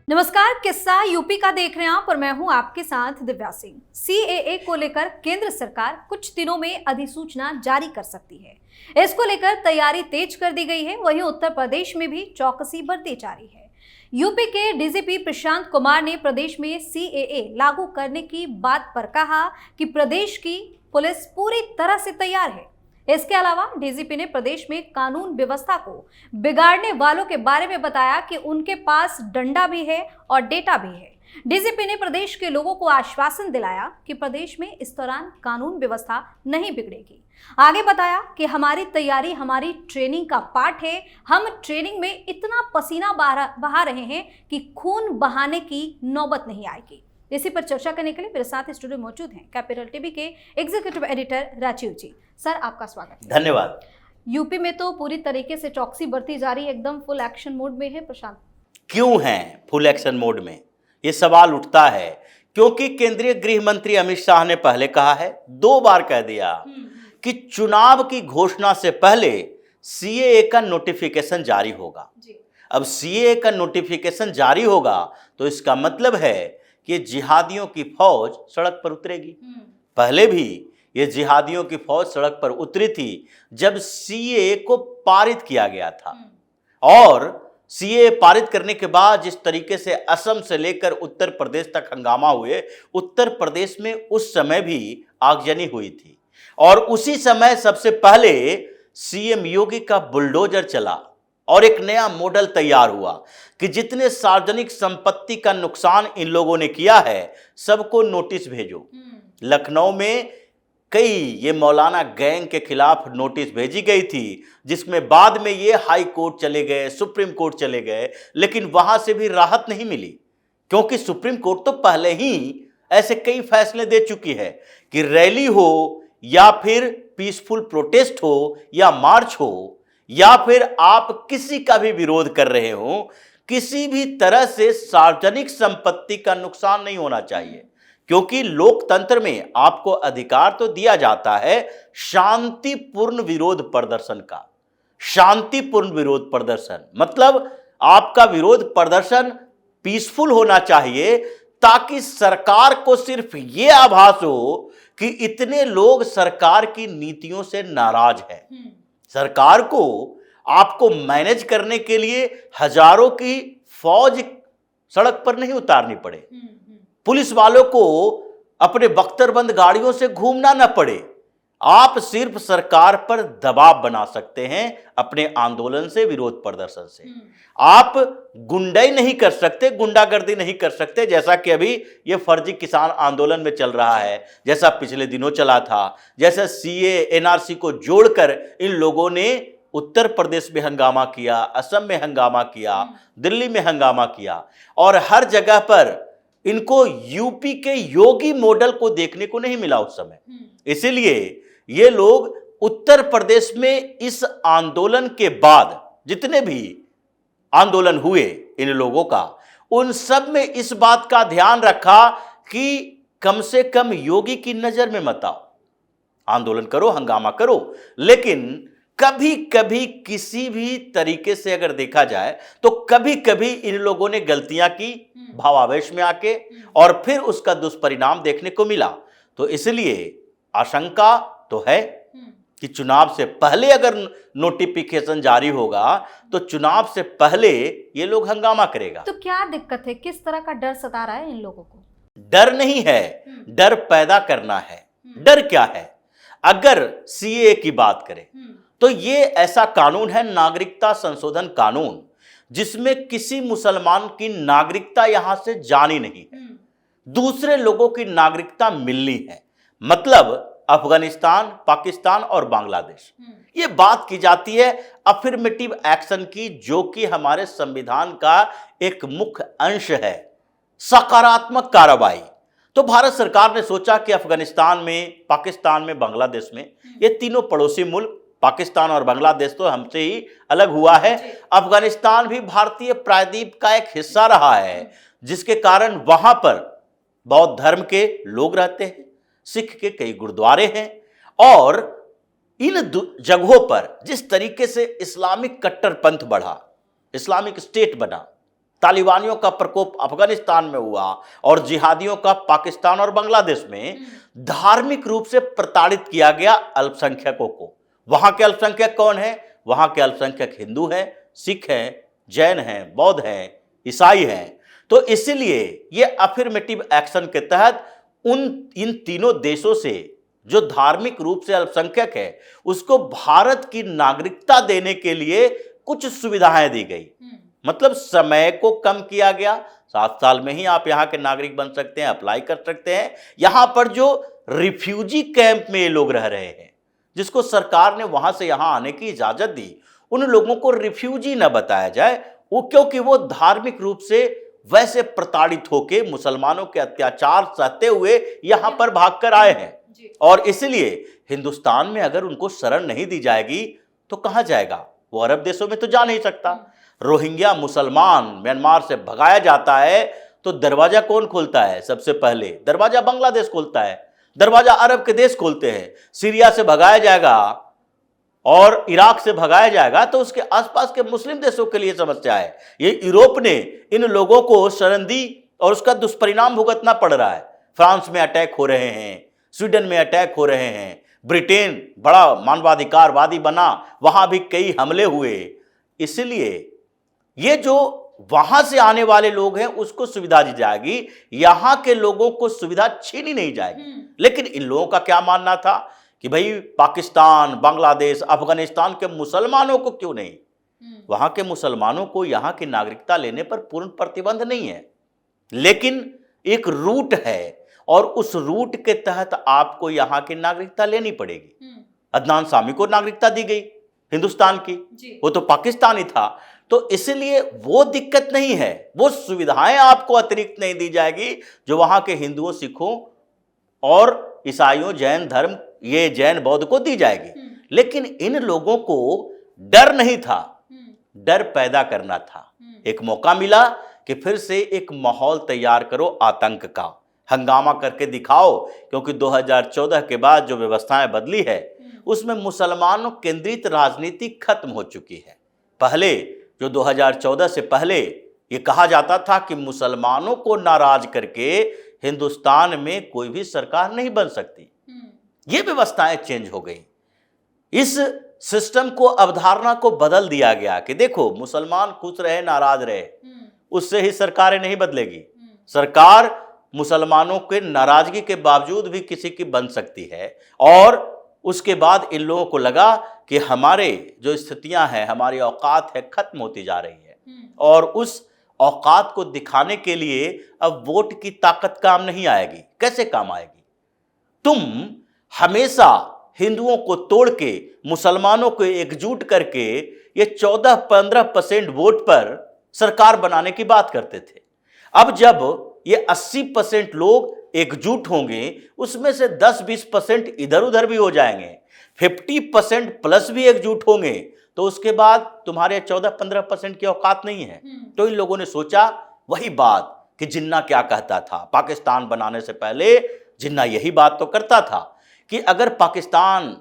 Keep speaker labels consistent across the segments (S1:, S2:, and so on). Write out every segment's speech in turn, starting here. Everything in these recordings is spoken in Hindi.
S1: नमस्कार, किस्सा यूपी का देख रहे हैं आप और मैं हूं आपके साथ दिव्या सिंह। सीएए को लेकर केंद्र सरकार कुछ दिनों में अधिसूचना जारी कर सकती है। इसको लेकर तैयारी तेज कर दी गई है। वहीं उत्तर प्रदेश में भी चौकसी बरती जा रही है। यूपी के डीजीपी प्रशांत कुमार ने प्रदेश में सीएए लागू करने की बात पर कहा कि प्रदेश की पुलिस पूरी तरह से तैयार है। इसके अलावा डीजीपी ने प्रदेश में कानून व्यवस्था को बिगाड़ने वालों के बारे में बताया कि उनके पास डंडा भी है और डेटा भी है। डीजीपी ने प्रदेश के लोगों को आश्वासन दिलाया कि प्रदेश में इस दौरान कानून व्यवस्था नहीं बिगड़ेगी। आगे बताया कि हमारी तैयारी हमारी ट्रेनिंग का पार्ट है। हम ट्रेनिंग में इतना पसीना बहा रहे हैं कि खून बहाने की नौबत नहीं आएगी। इसी पर चर्चा करने के लिए मेरे साथ स्टूडियो मौजूद हैं कैपिटल टीवी के एग्जीक्यूटिव एडिटर राजीव जी। सर, आपका स्वागत है।
S2: धन्यवाद।
S1: यूपी में तो पूरी तरीके से चौकसी बरती जा रही है, एकदम फुल एक्शन मोड में है प्रशांत।
S2: क्यों है फुल एक्शन मोड में, ये सवाल उठता है क्योंकि केंद्रीय गृह मंत्री अमित शाह ने पहले कहा है, 2 बार कह दिया कि चुनाव की घोषणा से पहले सीएए का नोटिफिकेशन जारी होगा। अब सीएए का नोटिफिकेशन जारी होगा तो इसका मतलब है कि जिहादियों की फौज सड़क पर उतरेगी। पहले भी ये जिहादियों की फौज सड़क पर उतरी थी जब सीएए को पारित किया गया था। और सीएए पारित करने के बाद जिस तरीके से असम से लेकर उत्तर प्रदेश तक हंगामा हुए, उत्तर प्रदेश में उस समय भी आगजनी हुई थी। और उसी समय सबसे पहले सीएम योगी का बुलडोजर चला और एक नया मॉडल तैयार हुआ कि जितने सार्वजनिक संपत्ति का नुकसान इन लोगों ने किया है सबको नोटिस भेजो। लखनऊ में कई ये मौलाना गैंग के खिलाफ नोटिस भेजी गई थी, जिसमें बाद में ये हाई कोर्ट चले गए, सुप्रीम कोर्ट चले गए, लेकिन वहां से भी राहत नहीं मिली क्योंकि सुप्रीम कोर्ट तो पहले ही ऐसे कई फैसले दे चुकी है कि रैली हो या फिर पीसफुल प्रोटेस्ट हो या मार्च हो या फिर आप किसी का भी विरोध कर रहे हो, किसी भी तरह से सार्वजनिक संपत्ति का नुकसान नहीं होना चाहिए। क्योंकि लोकतंत्र में आपको अधिकार तो दिया जाता है शांतिपूर्ण विरोध प्रदर्शन का। शांतिपूर्ण विरोध प्रदर्शन मतलब आपका विरोध प्रदर्शन पीसफुल होना चाहिए ताकि सरकार को सिर्फ ये आभास हो कि इतने लोग सरकार की नीतियों से नाराज हैं। सरकार को आपको मैनेज करने के लिए हजारों की फौज सड़क पर नहीं उतारनी पड़े, पुलिस वालों को अपने बख्तरबंद गाड़ियों से घूमना न पड़े। आप सिर्फ सरकार पर दबाव बना सकते हैं अपने आंदोलन से, विरोध प्रदर्शन से। आप गुंडाई नहीं कर सकते, गुंडागर्दी नहीं कर सकते, जैसा कि अभी ये फर्जी किसान आंदोलन में चल रहा है, जैसा पिछले दिनों चला था, जैसा सीए एनआरसी को जोड़कर इन लोगों ने उत्तर प्रदेश में हंगामा किया, असम में हंगामा किया, दिल्ली में हंगामा किया और हर जगह पर इनको यूपी के योगी मॉडल को देखने को नहीं मिला उस समय। इसीलिए ये लोग उत्तर प्रदेश में इस आंदोलन के बाद जितने भी आंदोलन हुए इन लोगों का, उन सब में इस बात का ध्यान रखा कि कम से कम योगी की नजर में मत आओ। आंदोलन करो, हंगामा करो, लेकिन कभी कभी किसी भी तरीके से अगर देखा जाए तो कभी कभी इन लोगों ने गलतियां की भावावेश में आके और फिर उसका दुष्परिणाम देखने को मिला। तो इसलिए आशंका तो है कि चुनाव से पहले अगर नोटिफिकेशन जारी होगा तो चुनाव से पहले ये लोग हंगामा करेगा।
S1: तो क्या दिक्कत है, किस तरह का डर सता रहा है इन लोगों को?
S2: डर नहीं है, डर पैदा करना है। डर क्या है? अगर सीएए की बात करें तो ये ऐसा कानून है, नागरिकता संशोधन कानून, जिसमें किसी मुसलमान की नागरिकता यहां से जानी नहीं है, दूसरे लोगों की नागरिकता मिलनी है। मतलब अफगानिस्तान, पाकिस्तान और बांग्लादेश। ये बात की जाती है अफर्मेटिव एक्शन की, जो कि हमारे संविधान का एक मुख्य अंश है, सकारात्मक कार्रवाई। तो भारत सरकार ने सोचा कि अफगानिस्तान में, पाकिस्तान में, बांग्लादेश में, ये तीनों पड़ोसी मुल्क, पाकिस्तान और बांग्लादेश तो हमसे ही अलग हुआ है, अफगानिस्तान भी भारतीय प्रायद्वीप का एक हिस्सा रहा है, जिसके कारण वहां पर बौद्ध धर्म के लोग रहते हैं, सिख के कई गुरुद्वारे हैं और इन जगहों पर जिस तरीके से इस्लामिक कट्टरपंथ बढ़ा, इस्लामिक स्टेट बना, तालिबानियों का प्रकोप अफगानिस्तान में हुआ और जिहादियों का पाकिस्तान और बांग्लादेश में धार्मिक रूप से प्रताड़ित किया गया अल्पसंख्यकों को। वहां के अल्पसंख्यक कौन है? वहां के अल्पसंख्यक हिंदू हैं, सिख हैं, जैन हैं, बौद्ध हैं, ईसाई हैं। तो इसलिए ये अफर्मेटिव एक्शन के तहत इन तीनों देशों से जो धार्मिक रूप से अल्पसंख्यक है उसको भारत की नागरिकता देने के लिए कुछ सुविधाएं दी गई। मतलब समय को कम किया गया, 7 साल में ही आप यहाँ के नागरिक बन सकते हैं, अप्लाई कर सकते हैं। यहाँ पर जो रिफ्यूजी कैंप में ये लोग रह रहे हैं, जिसको सरकार ने वहां से यहाँ आने की इजाजत दी, उन लोगों को रिफ्यूजी न बताया जाए, वो क्योंकि वो धार्मिक रूप से वैसे प्रताड़ित होके मुसलमानों के अत्याचार सहते हुए यहाँ पर भागकर आए हैं। और इसलिए हिंदुस्तान में अगर उनको शरण नहीं दी जाएगी तो कहां जाएगा? वो अरब देशों में तो जा नहीं सकता। रोहिंग्या मुसलमान म्यांमार से भगाया जाता है तो दरवाजा कौन खोलता है? सबसे पहले दरवाजा बांग्लादेश खोलता है, दरवाजा अरब के देश खोलते हैं। सीरिया से भगाया जाएगा और इराक से भगाया जाएगा तो उसके आसपास के मुस्लिम देशों के लिए समस्या है। ये यूरोप ने इन लोगों को शरण दी और उसका दुष्परिणाम भुगतना पड़ रहा है। फ्रांस में अटैक हो रहे हैं, स्वीडन में अटैक हो रहे हैं, ब्रिटेन बड़ा मानवाधिकारवादी बना, वहां भी कई हमले हुए। इसलिए ये जो वहां से आने वाले लोग हैं उसको सुविधा दी जाएगी, यहां के लोगों को सुविधा छीनी नहीं जाएगी। लेकिन इन लोगों का क्या मानना था कि भाई पाकिस्तान, बांग्लादेश, अफगानिस्तान के मुसलमानों को क्यों नहीं? वहां के मुसलमानों को यहां की नागरिकता लेने पर पूर्ण प्रतिबंध नहीं है, लेकिन एक रूट है और उस रूट के तहत आपको यहां की नागरिकता लेनी पड़ेगी। अदनान सामी को नागरिकता दी गई हिंदुस्तान की, वो तो पाकिस्तानी था। तो इसलिए वो दिक्कत नहीं है, वो सुविधाएं आपको अतिरिक्त नहीं दी जाएगी जो वहां के हिंदुओं, सिखों और ईसाइयों, जैन धर्म, ये जैन बौद्ध को दी जाएगी। लेकिन इन लोगों को डर नहीं था, डर पैदा करना था। एक मौका मिला कि फिर से एक माहौल तैयार करो आतंक का, हंगामा करके दिखाओ, क्योंकि 2014 के बाद जो व्यवस्थाएं बदली है उसमें मुसलमानों केंद्रित राजनीति खत्म हो चुकी है। पहले जो 2014 से पहले ये कहा जाता था कि मुसलमानों को नाराज करके हिंदुस्तान में कोई भी सरकार नहीं बन सकती, ये व्यवस्थाएं चेंज हो गई। इस सिस्टम को, अवधारणा को बदल दिया गया कि देखो मुसलमान खुश रहे, नाराज रहे, उससे ही सरकारें नहीं बदलेगी। सरकार मुसलमानों के नाराजगी के बावजूद भी किसी की बन सकती है। और उसके बाद इन लोगों को लगा कि हमारे जो स्थितियां हैं, हमारी औकात है, खत्म होती जा रही है, और उस औकात को दिखाने के लिए अब वोट की ताकत काम नहीं आएगी। कैसे काम आएगी? तुम हमेशा हिंदुओं को तोड़ के मुसलमानों को एकजुट करके ये 14-15% वोट पर सरकार बनाने की बात करते थे। अब जब ये 80% लोग एकजुट होंगे, उसमें से 10-20% इधर उधर भी हो जाएंगे, 50% प्लस भी एकजुट होंगे, तो उसके बाद तुम्हारे 14-15% की औकात नहीं है। तो इन लोगों ने सोचा वही बात कि जिन्ना क्या कहता था पाकिस्तान बनाने से पहले। जिन्ना यही बात तो करता था कि अगर पाकिस्तान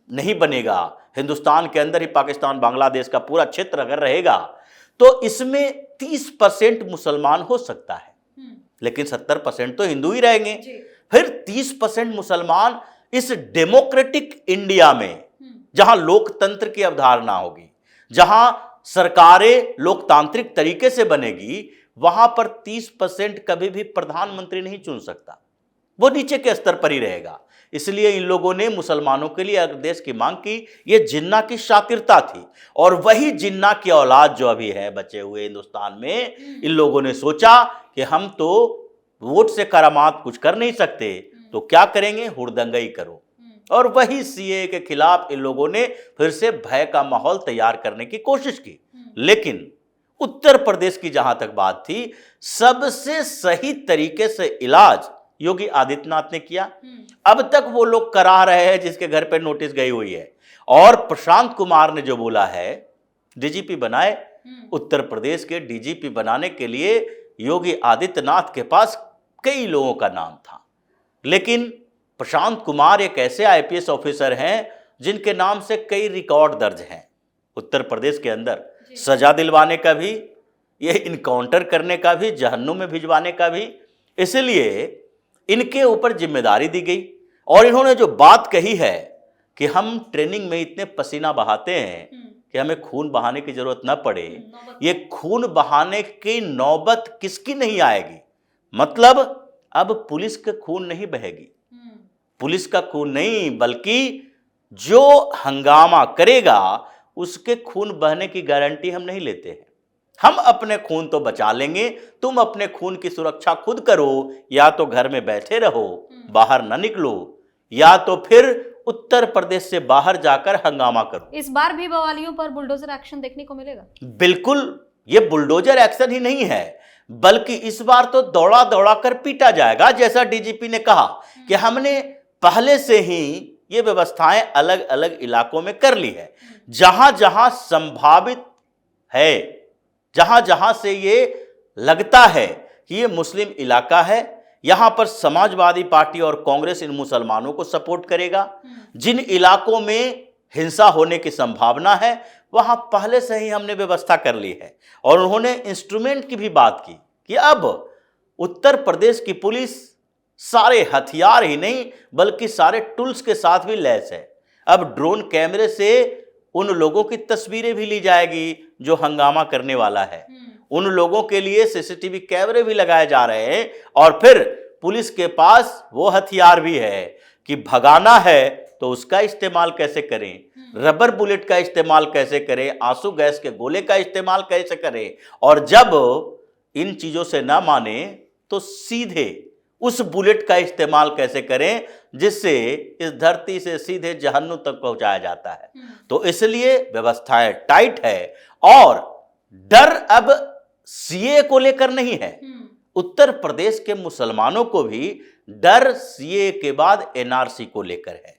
S2: नहीं बनेगा, हिंदुस्तान के अंदर ही पाकिस्तान, बांग्लादेश का पूरा क्षेत्र अगर रहेगा तो इसमें 30% मुसलमान हो सकता है, लेकिन 70% तो हिंदू ही रहेंगे। फिर 30% मुसलमान इस डेमोक्रेटिक इंडिया में, जहां लोकतंत्र की अवधारणा होगी, जहां सरकारें लोकतांत्रिक तरीके से बनेगी, वहां पर 30% कभी भी प्रधानमंत्री नहीं चुन सकता, वो नीचे के स्तर पर ही रहेगा। इसलिए इन लोगों ने मुसलमानों के लिए अध्यादेश की मांग की। ये जिन्ना की शातिरता थी, और वही जिन्ना की औलाद जो अभी है बचे हुए हिंदुस्तान में, इन लोगों ने सोचा कि हम तो वोट से करामात कुछ कर नहीं सकते, तो क्या करेंगे, हुड़दंगई करो। और वही सीए के खिलाफ इन लोगों ने फिर से भय का माहौल तैयार करने की कोशिश की। लेकिन उत्तर प्रदेश की जहां तक बात थी, सबसे सही तरीके से इलाज योगी आदित्यनाथ ने किया। अब तक वो लोग करा रहे हैं जिसके घर पे नोटिस गई हुई है। और प्रशांत कुमार ने जो बोला है, डीजीपी बनाए, उत्तर प्रदेश के डीजीपी बनाने के लिए योगी आदित्यनाथ के पास कई लोगों का नाम था, लेकिन प्रशांत कुमार एक ऐसे आईपीएस ऑफिसर हैं जिनके नाम से कई रिकॉर्ड दर्ज हैं उत्तर प्रदेश के अंदर, सजा दिलवाने का भी, ये इनकाउंटर करने का भी, जहन्नुम में भिजवाने का भी। इसलिए इनके ऊपर जिम्मेदारी दी गई और इन्होंने जो बात कही है कि हम ट्रेनिंग में इतने पसीना बहाते हैं कि हमें खून बहाने की जरूरत न पड़े, ये खून बहाने की नौबत किसकी नहीं आएगी। मतलब अब पुलिस का खून नहीं बहेगी, पुलिस का खून नहीं, बल्कि जो हंगामा करेगा उसके खून बहने की गारंटी हम नहीं लेते हैं। हम अपने खून तो बचा लेंगे, तुम अपने खून की सुरक्षा खुद करो, या तो घर में बैठे रहो, बाहर न निकलो, या तो फिर उत्तर प्रदेश से बाहर जाकर हंगामा करो।
S1: इस बार भी बवालियों पर बुलडोजर एक्शन देखने को मिलेगा?
S2: बिल्कुल, ये बुलडोजर एक्शन ही नहीं है, बल्कि इस बार तो दौड़ा दौड़ा कर पीटा जाएगा। जैसा डीजीपी ने कहा कि हमने पहले से ही ये व्यवस्थाएं अलग अलग इलाकों में कर ली है। जहां जहां संभावित है, जहां जहां से ये लगता है कि ये मुस्लिम इलाका है, यहां पर समाजवादी पार्टी और कांग्रेस इन मुसलमानों को सपोर्ट करेगा। जिन इलाकों में हिंसा होने की संभावना है वहां पहले से ही हमने व्यवस्था कर ली है। और उन्होंने इंस्ट्रूमेंट की भी बात की कि अब उत्तर प्रदेश की पुलिस सारे हथियार ही नहीं बल्कि सारे टूल्स के साथ भी लैस है। अब ड्रोन कैमरे से उन लोगों की तस्वीरें भी ली जाएगी जो हंगामा करने वाला है, उन लोगों के लिए सीसीटीवी कैमरे भी लगाए जा रहे हैं। और फिर पुलिस के पास वो हथियार भी है कि भगाना है तो उसका इस्तेमाल कैसे करें, रबर बुलेट का इस्तेमाल कैसे करें, आंसू गैस के गोले का इस्तेमाल कैसे करें, और जब इन चीजों से ना माने तो सीधे उस बुलेट का इस्तेमाल कैसे करें जिससे इस धरती से सीधे जहन्नुम तक पहुंचाया जाता है। तो इसलिए व्यवस्थाएं टाइट है और डर अब सीए को लेकर नहीं है। उत्तर प्रदेश के मुसलमानों को भी डर सीए के बाद एनआरसी को लेकर है,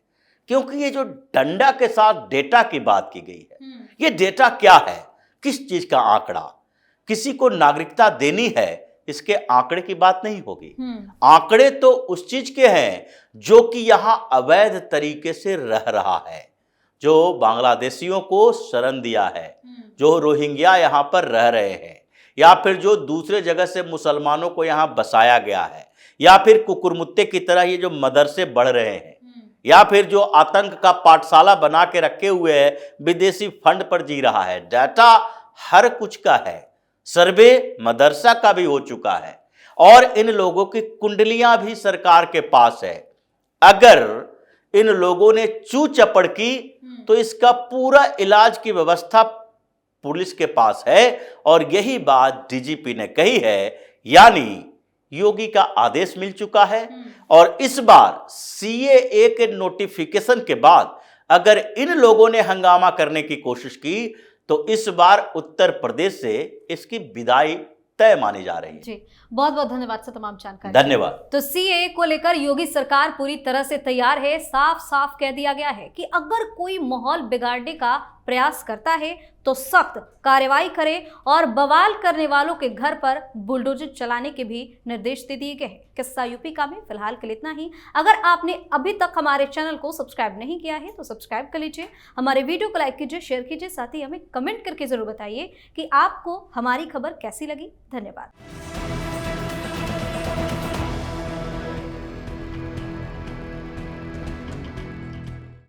S2: क्योंकि ये जो डंडा के साथ डेटा की बात की गई है, ये डेटा क्या है, किस चीज का आंकड़ा, किसी को नागरिकता देनी है इसके आंकड़े की बात नहीं होगी। आंकड़े तो उस चीज के हैं जो कि यहां अवैध तरीके से रह रहा है, जो बांग्लादेशियों को शरण दिया है, जो रोहिंग्या यहां पर रह रहे हैं, या फिर जो दूसरे जगह से मुसलमानों को यहां बसाया गया है, या फिर कुकुरमुत्ते की तरह ये जो मदरसे बढ़ रहे हैं, या फिर जो आतंक का पाठशाला बना के रखे हुए है, विदेशी फंड पर जी रहा है। डाटा हर कुछ का है, सर्वे मदरसा का भी हो चुका है और इन लोगों की कुंडलियां भी सरकार के पास है। अगर इन लोगों ने चू चपड़ की तो इसका पूरा इलाज की व्यवस्था पुलिस के पास है। और यही बात डीजीपी ने कही है, यानी योगी का आदेश मिल चुका है। और इस बार सीएए के नोटिफिकेशन के बाद अगर इन लोगों ने हंगामा करने की कोशिश की तो इस बार उत्तर प्रदेश से इसकी विदाई तय मानी जा रही है।
S1: जी, बहुत बहुत धन्यवाद सर तमाम जानकारी।
S2: धन्यवाद।
S1: तो सीएए को लेकर योगी सरकार पूरी तरह से तैयार है। साफ साफ कह दिया गया है कि अगर कोई माहौल बिगाड़ने का प्रयास करता है तो सख्त कार्रवाई करे और बवाल करने वालों के घर पर बुलडोजर चलाने के भी निर्देश दे दिए गए हैं। किस्सा यूपी का में फिलहाल के लिए इतना ही। अगर आपने अभी तक हमारे चैनल को सब्सक्राइब नहीं किया है तो सब्सक्राइब कर लीजिए, हमारे वीडियो को लाइक कीजिए, शेयर कीजिए, साथ ही हमें कमेंट करके जरूर बताइए कि आपको हमारी खबर कैसी लगी। धन्यवाद।